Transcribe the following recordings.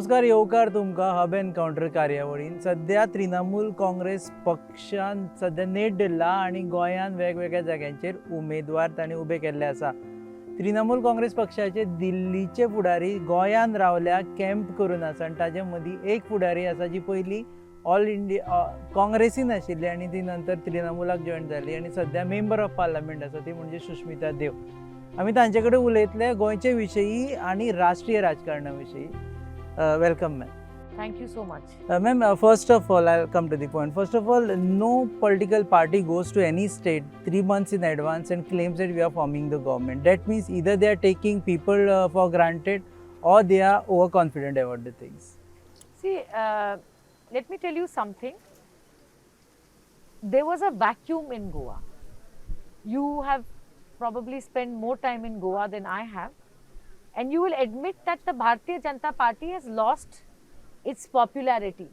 नमस्कार, येवकार तुमकां हब एनकाउंटर कार्यावळीन. सध्या तृणमूल काँग्रेस पक्षान सध्या नेट दिला आणि गोंयान वेगवेगळ्या जाग्यांचेर उमेदवार तांणी उबे केल्ले आसा. तृणमूल काँग्रेस पक्षाचे दिल्लीचे फुडारी गोंयान रावल्या, कॅम्प करून आसा आनी ताजे मदीं एक फुडारी आसा जी पयलीं ऑल इंडिया काँग्रेसीन आशिल्ली आनी ती नंतर तृणमूलाक जॉयन जाली आनी सध्या मेंबर ऑफ पार्लमेंट आसा, ती म्हणजे सुश्मिता देव. आमी तांचे कडेन उलयतले गोंयचे विशयी आनी राष्ट्रीय राजकारणा विशयी. Welcome, ma'am. Thank you so much. Ma'am, first of all, I'll come to the point. First of all, no political party goes to any state 3 months in advance and claims that we are forming the government. That means either they are taking people for granted or they are overconfident about the things. See, let me tell you something. There was a vacuum in Goa. You have probably spent more time in Goa than I have. And you will admit that the Bharatiya Janata Party has lost its popularity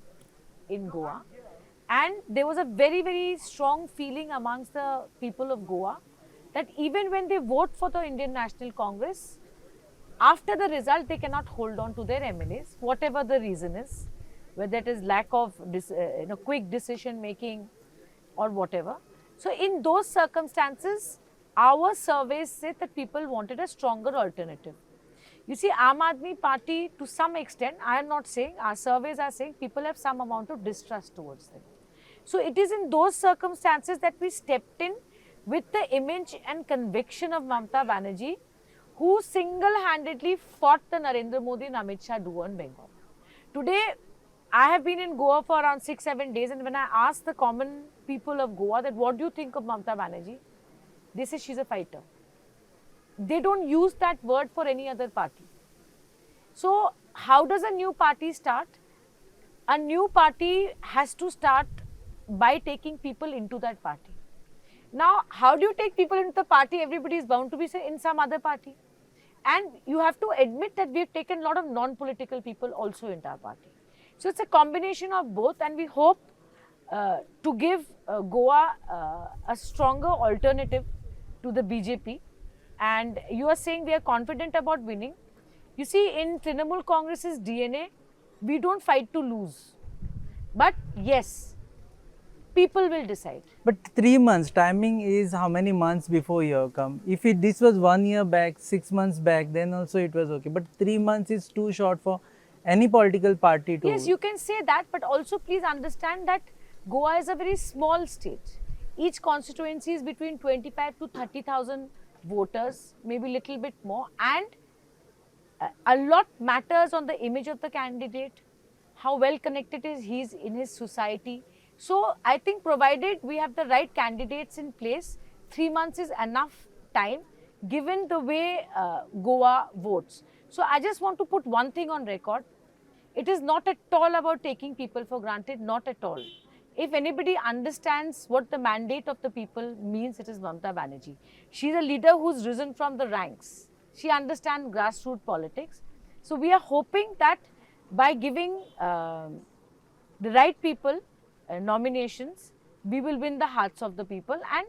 in Goa. And there was a very, very strong feeling amongst the people of Goa that even when they vote for the Indian National Congress, after the result, they cannot hold on to their MLAs, whatever the reason is, whether it is lack of quick decision making or whatever. So in those circumstances, our surveys say that people wanted a stronger alternative. You see, Aam Aadmi Party, to some extent, I am not saying, our surveys are saying people have some amount of distrust towards them. So it is in those circumstances that we stepped in with the image and conviction of Mamata Banerjee, who single-handedly fought the Narendra Modi and Amit Shah duo in Bengal. Today, I have been in Goa for around 6-7 days, and when I ask the common people of Goa that what do you think of Mamata Banerjee, they say she's a fighter. They don't use that word for any other party. So, how does a new party start? A new party has to start by taking people into that party. Now, how do you take people into the party? Everybody is bound to be in some other party. And you have to admit that we have taken a lot of non-political people also into our party. So, it's a combination of both, and we hope to give Goa a stronger alternative to the BJP. And you are saying we are confident about winning. You see, in Trinamool Congress's DNA, we don't fight to lose. But yes, people will decide. But 3 months, timing is how many months before year come? If this was 1 year back, 6 months back, then also it was okay. But 3 months is too short for any political party to... Yes, you can say that, but also please understand that Goa is a very small state. Each constituency is between 25 to 30,000 voters, maybe little bit more, and a lot matters on the image of the candidate, how well connected he is in his society. So I think provided we have the right candidates in place, 3 months is enough time given the way Goa votes. So I just want to put one thing on record. It is not at all about taking people for granted, not at all. If anybody understands what the mandate of the people means, it is Mamata Banerjee. She is a leader who's risen from the ranks. She understands grassroots politics. So we are hoping that by giving the right people nominations, we will win the hearts of the people and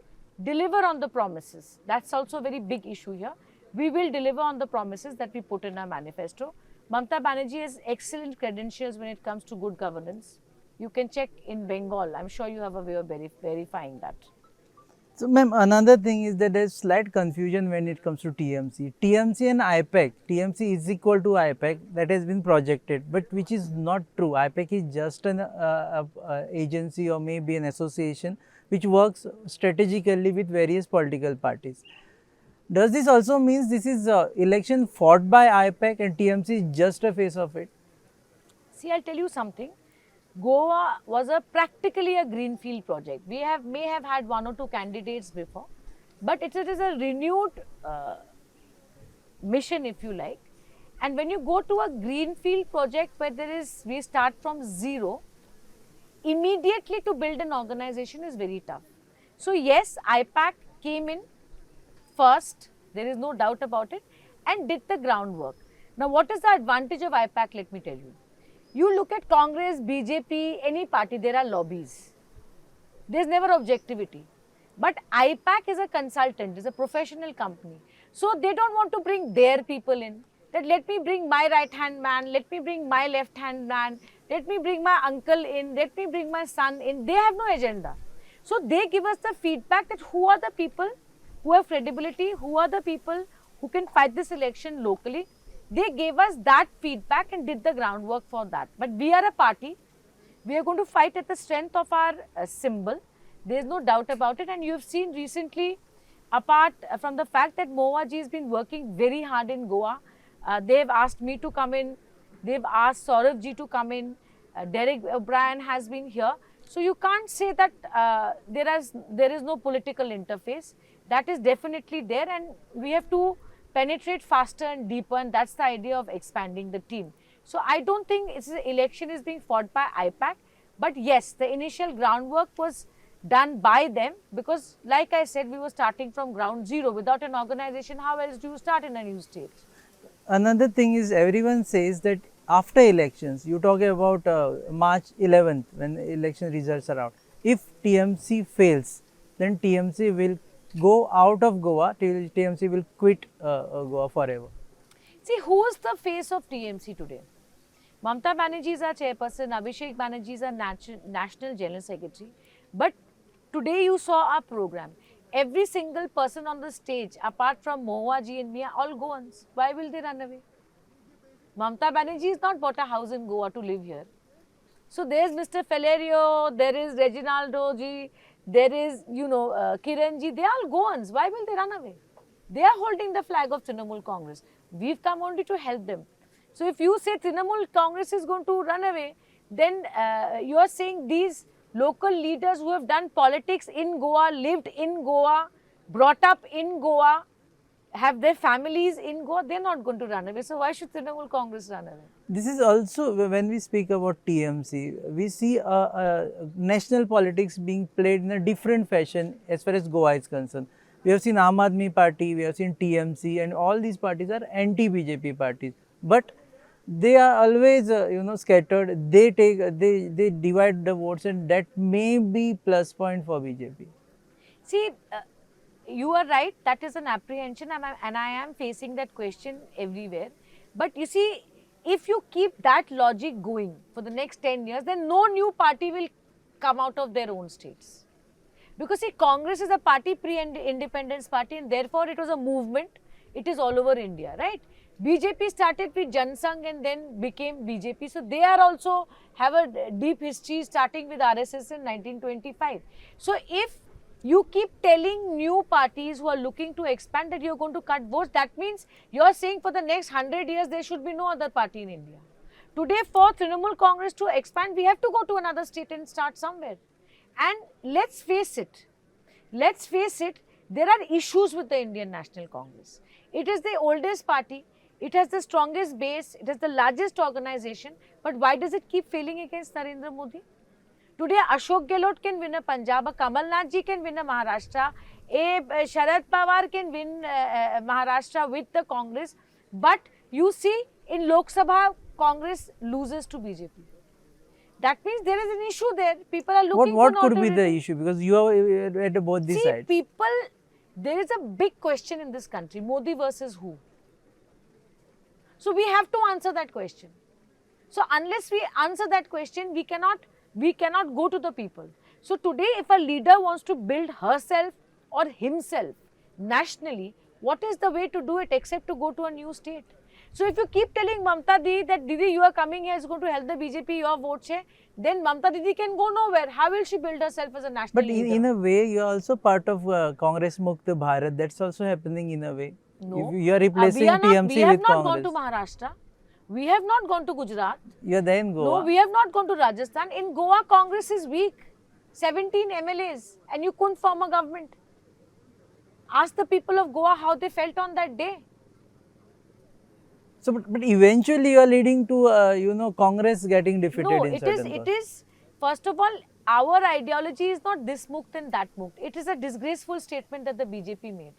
deliver on the promises. That's also a very big issue here. We will deliver on the promises that we put in our manifesto. Mamata Banerjee has excellent credentials when it comes to good governance. You can check in Bengal. I'm sure you have a way of verifying that. So, ma'am, another thing is that there's slight confusion when it comes to TMC. TMC and IPAC. TMC is equal to IPAC. That has been projected, but which is not true. IPAC is just an agency or maybe an association which works strategically with various political parties. Does this also mean this is election fought by IPAC and TMC is just a face of it? See, I'll tell you something. Goa was practically a greenfield project. We may have had 1 or 2 candidates before, but it is a renewed mission, if you like. And when you go to a greenfield project where we start from zero, immediately to build an organization is very tough. So yes, IPAC came in first, there is no doubt about it, and did the groundwork. Now, what is the advantage of IPAC? Let me tell you. You look at Congress, BJP, any party, there are lobbies. There's never objectivity. But IPAC is a consultant, is a professional company. So they don't want to bring their people in. that let me bring my right hand man, let me bring my left hand man, let me bring my uncle in, let me bring my son in. They have no agenda. So they give us the feedback that who are the people who have credibility, who are the people who can fight this election locally. They gave us that feedback and did the groundwork for that. But we are a party. We are going to fight at the strength of our symbol. There is no doubt about it. And you have seen recently, apart from the fact that Mohua ji has been working very hard in Goa, they have asked me to come in. They have asked Saurav ji to come in. Derek O'Brien has been here. So you can't say that there is no political interface. That is definitely there, and we have to penetrate faster and deeper, and that's the idea of expanding the team. So I don't think election is being fought by IPAC, but yes, the initial groundwork was done by them, because like I said, we were starting from ground zero. Without an organization, how else do you start in a new state? Another thing is, everyone says that after elections, you talk about March 11th when election results are out. If TMC fails, then TMC will go out of Goa, till TMC will quit Goa forever. See, who is the face of TMC today? Mamata Banerjee is our chairperson, Abhishek Banerjee is our national general secretary. But today you saw our program. Every single person on the stage, apart from Mohua ji and me, are all Goans. Why will they run away? Mamata Banerjee has not bought a house in Goa to live here. So there is Mr. Falerio, there is Reginaldo ji, there is, Kiran ji, they are all Goans. Why will they run away? They are holding the flag of Trinamool Congress. We've come only to help them. So if you say Trinamool Congress is going to run away, then you are saying these local leaders who have done politics in Goa, lived in Goa, brought up in Goa, have their families in Goa, they're not going to run away. So why should Trinamool Congress run away? This is also, when we speak about TMC, we see national politics being played in a different fashion as far as Goa is concerned. We have seen Aam Aadmi Party, we have seen TMC, and all these parties are anti-BJP parties. But they are always, scattered. They divide the votes, and that may be plus point for BJP. See, you are right. That is an apprehension, and I am facing that question everywhere. But you see, if you keep that logic going for the next 10 years, then no new party will come out of their own states. Because see, Congress is a party pre-independence party, and therefore it was a movement. It is all over India, right? BJP started with Jansangh and then became BJP. So they are also have a deep history starting with RSS in 1925. So if you keep telling new parties who are looking to expand that you're going to cut votes, that means you're saying for the next 100 years there should be no other party in India. Today, for Trinamool Congress to expand, we have to go to another state and start somewhere. And let's face it, there are issues with the Indian National Congress. It is the oldest party, it has the strongest base, it has the largest organization, but why does it keep failing against Narendra Modi? Today, Ashok Gehlot can win a Punjab, Kamal Nath ji can win a Maharashtra, Sharad Pawar can win Maharashtra with the Congress, but you see in Lok Sabha, Congress loses to BJP. That means there is an issue there. People are looking what for could be the issue? Because you are at both these sides. People, there is a big question in this country, Modi versus who? So we have to answer that question. So unless we answer that question, we cannot go to the people. So today, if a leader wants to build herself or himself nationally, what is the way to do it except to go to a new state? So if you keep telling Mamata Didi that Didi, you are coming here, is going to help the BJP, your vote share, then Mamata Didi can go nowhere. How will she build herself as a national leader? But in a way, you are also part of Congress Mukt Bharat. That's also happening in a way. No. You are replacing TMC with Congress. We have not gone to Maharashtra. We have not gone to Gujarat. You are there in Goa. No, we have not gone to Rajasthan. In Goa, Congress is weak. 17 MLAs, and you couldn't form a government. Ask the people of Goa how they felt on that day. So, but eventually you are leading to, Congress getting defeated in certain it is, first of all, our ideology is not this Mukt and that Mukt. It is a disgraceful statement that the BJP made.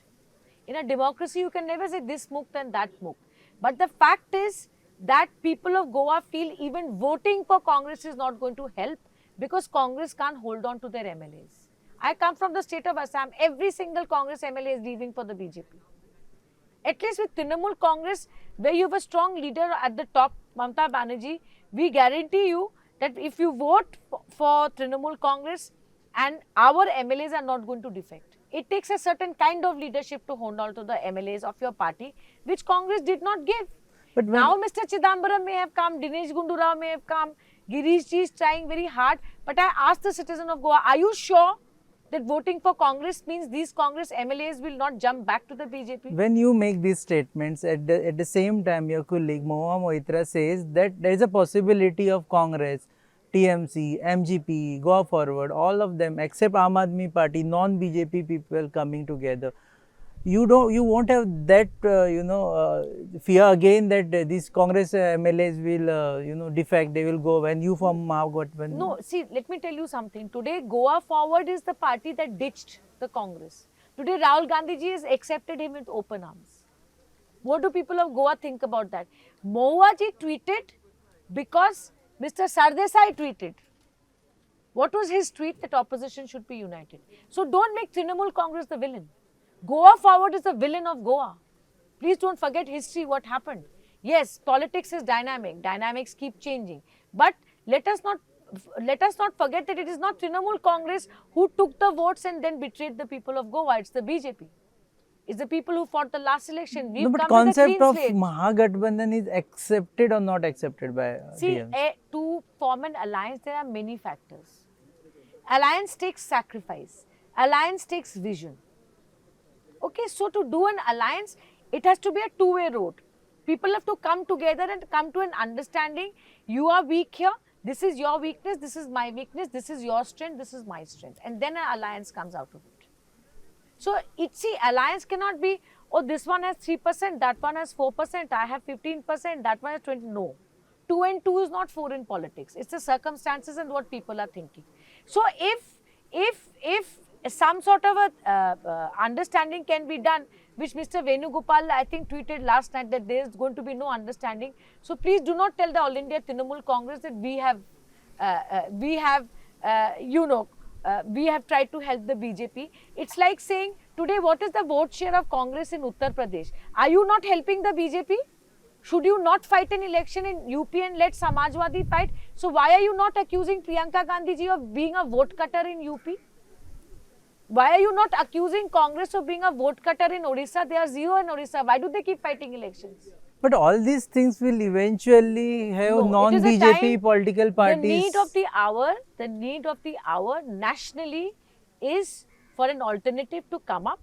In a democracy, you can never say this Mukt and that Mukt. But the fact is that people of Goa feel even voting for Congress is not going to help, because Congress can't hold on to their MLAs. I come from the state of Assam. Every single Congress MLA is leaving for the BJP. At least with Trinamool Congress, where you have a strong leader at the top, Mamata Banerjee, we guarantee you that if you vote for Trinamool Congress, and our MLAs are not going to defect. It takes a certain kind of leadership to hold on to the MLAs of your party, which Congress did not give. But when, Now Mr. Chidambaram may have come, Dinesh Gundu Rao may have come, Girish ji is trying very hard. But I asked the citizen of Goa, are you sure that voting for Congress means these Congress MLAs will not jump back to the BJP? when you make these statements, at the same time, your colleague Mahua Moitra says that there is a possibility of Congress, TMC, MGP, Goa Forward, all of them except Aam Aadmi Party, non-BJP people coming together. You won't have that fear again that these Congress MLAs will defect, they will go when you form Mahagathbandhan. No, see, let me tell you something. Today, Goa Forward is the party that ditched the Congress. Today, Rahul Gandhi ji has accepted him with open arms. What do people of Goa think about that? Mahua ji tweeted because Mr. Sardesai tweeted. What was his tweet? That opposition should be united. So don't make Trinamool Congress the villain. Goa Forward is the villain of Goa. Please don't forget history, what happened. Yes, politics is dynamic. Dynamics keep changing. But let us not forget that it is not Trinamool Congress who took the votes and then betrayed the people of Goa. It's the BJP. It's the people who fought the last election. We've No, but come with a concept clean of slate. Mahagathbandhan is accepted or not accepted by See, DMs? to form an alliance, there are many factors. Alliance takes sacrifice. Alliance takes vision. Okay, so to do an alliance, it has to be a two-way road. People have to come together and come to an understanding. You are weak here. This is your weakness. This is my weakness. This is your strength. This is my strength. And then an alliance comes out of it. So, alliance cannot be, oh, this one has 3%, that one has 4%, I have 15%, that one has 20%. No. 2 and 2 is not 4 in politics. It's the circumstances and what people are thinking. So, if some sort of a understanding can be done, which Mr. Venugopal, I think, tweeted last night that there is going to be no understanding. So, please do not tell the All India Trinamool Congress that we have tried to help the BJP. It's like saying, today, what is the vote share of Congress in Uttar Pradesh? Are you not helping the BJP? Should you not fight an election in UP and let Samajwadi fight? So, why are you not accusing Priyanka Gandhi ji of being a vote cutter in UP? Why are you not accusing Congress of being a vote cutter in Odisha? They are zero in Odisha. Why do they keep fighting elections? But all these things will eventually have No, it is a non-BJP time- political parties. The need of the hour nationally is for an alternative to come up,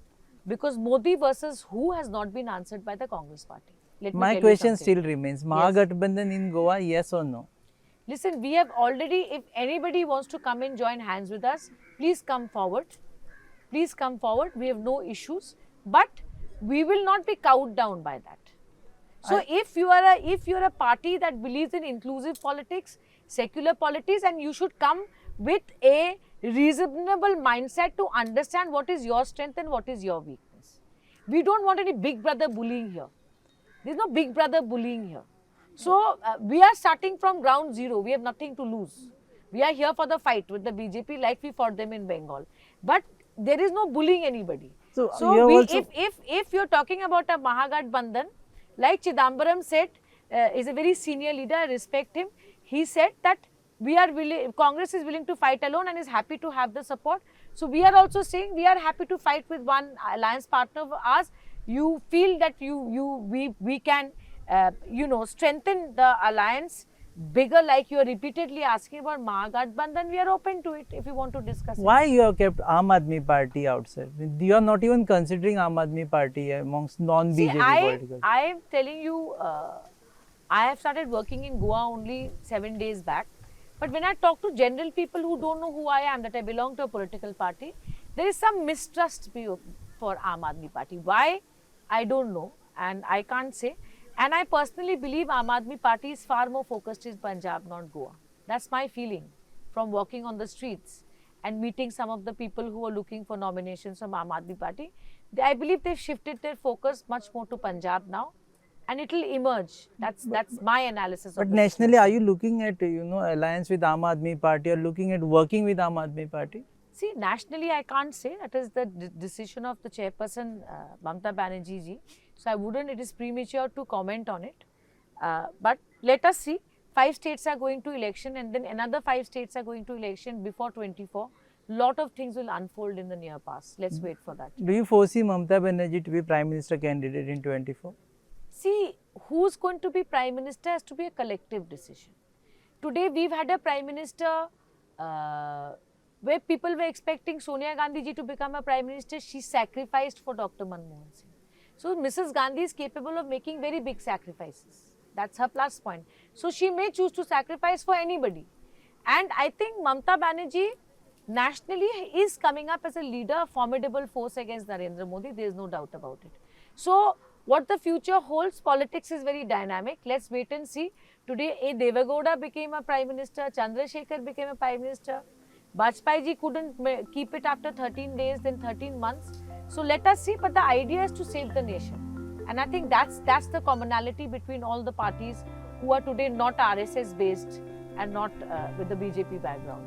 because Modi versus who has not been answered by the Congress party. Let me My tell you question something. still remains, Mahagathbandhan in Goa, yes or no? Listen, we have already, if anybody wants to come and join hands with us, please come forward. Please come forward. We have no issues, but we will not be cowed down by that. So if you are a party that believes in inclusive politics, secular politics, and you should come with a reasonable mindset to understand what is your strength and what is your weakness. We don't want any big brother bullying here. There is no big brother bullying here. So we are starting from ground zero. We have nothing to lose. We are here for the fight with the BJP like we fought them in Bengal. But there is no bullying anybody. So, So you have we, also- if you're talking about a Mahagathbandhan, like Chidambaram said, is a very senior leader, I respect him. He said that Congress is willing to fight alone and is happy to have the support. So we are also saying we are happy to fight with one alliance partner of ours. You feel that we can strengthen the alliance bigger, like you are repeatedly asking about Mahagathbandhan, we are open to it if you want to discuss it. Why you have kept Aam Aadmi Party outside? You are not even considering Aam Aadmi Party amongst non-BJP See, political. I am telling you, I have started working in Goa only 7 days back. But when I talk to general people who don't know who I am, that I belong to a political party, there is some mistrust for Aam Aadmi Party. Why? I don't know and I can't say. And I personally believe Aam Aadmi Party is far more focused in Punjab, not Goa. That's my feeling from walking on the streets and meeting some of the people who are looking for nominations from Aam Aadmi Party. I believe they've shifted their focus much more to Punjab now, and it will emerge. That's my analysis of But the nationally, situation. are you looking at alliance with Aam Aadmi Party or looking at working with Aam Aadmi Party? See, nationally, I can't say. That is the decision of the chairperson, Mamata Banerjee ji. So I wouldn't, it is premature to comment on it. But let us see. 5 states are going to election and then another 5 states are going to election before 24. Lot of things will unfold in the near past. Let's wait for that. Do you foresee Mamata Banerjee to be Prime Minister candidate in 24? See, who's going to be Prime Minister has to be a collective decision. Today we've had a Prime Minister where people were expecting Sonia Gandhi ji to become a Prime Minister. She sacrificed for Dr. Manmohan Singh. So Mrs. Gandhi is capable of making very big sacrifices. That's her plus point. So she may choose to sacrifice for anybody. And I think Mamata Banerjee nationally is coming up as a leader, a formidable force against Narendra Modi. There is no doubt about it. So what the future holds, politics is very dynamic. Let's wait and see. Today, A. Devagowda became a Prime Minister, Chandrasekhar became a Prime Minister. Bajpayee ji couldn't keep it after 13 days, then 13 months. So let us see, but the idea is to save the nation. And I think that's the commonality between all the parties who are today not RSS based and not with the BJP background.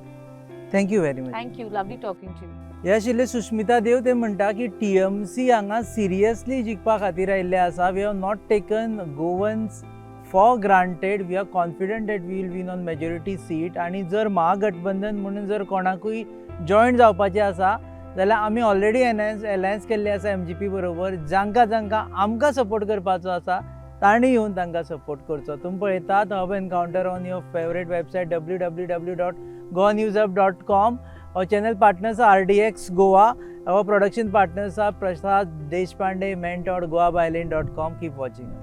Thank you very much. Thank you. Lovely talking to you. ह्या आशिल्ले सुष्मिता देव ते म्हणटा की TMC हांगा seriously जिखपा खातीर आयिल्ले आसा. We have not taken Goans for granted. We are confident that we will win on majority seat. आनी जर महागठबंधन म्हणून जर कोणाकूय जॉयंट जावपाचें आसा जाल्यार आमी ऑलरेडी अलायन्स केल्ले आसा MGP बरोबर. जांकां आमकां सपोर्ट करपाचो आसा तांणी येवन तांकां सपोर्ट करचो. तुमी पळयतात hub encounter on your favourite website www.goanewsup.com. Our channel partners are RDX Goa. Our production partners are Prasad Deshpande, Mentor, GoaByLane.com. Keep watching us.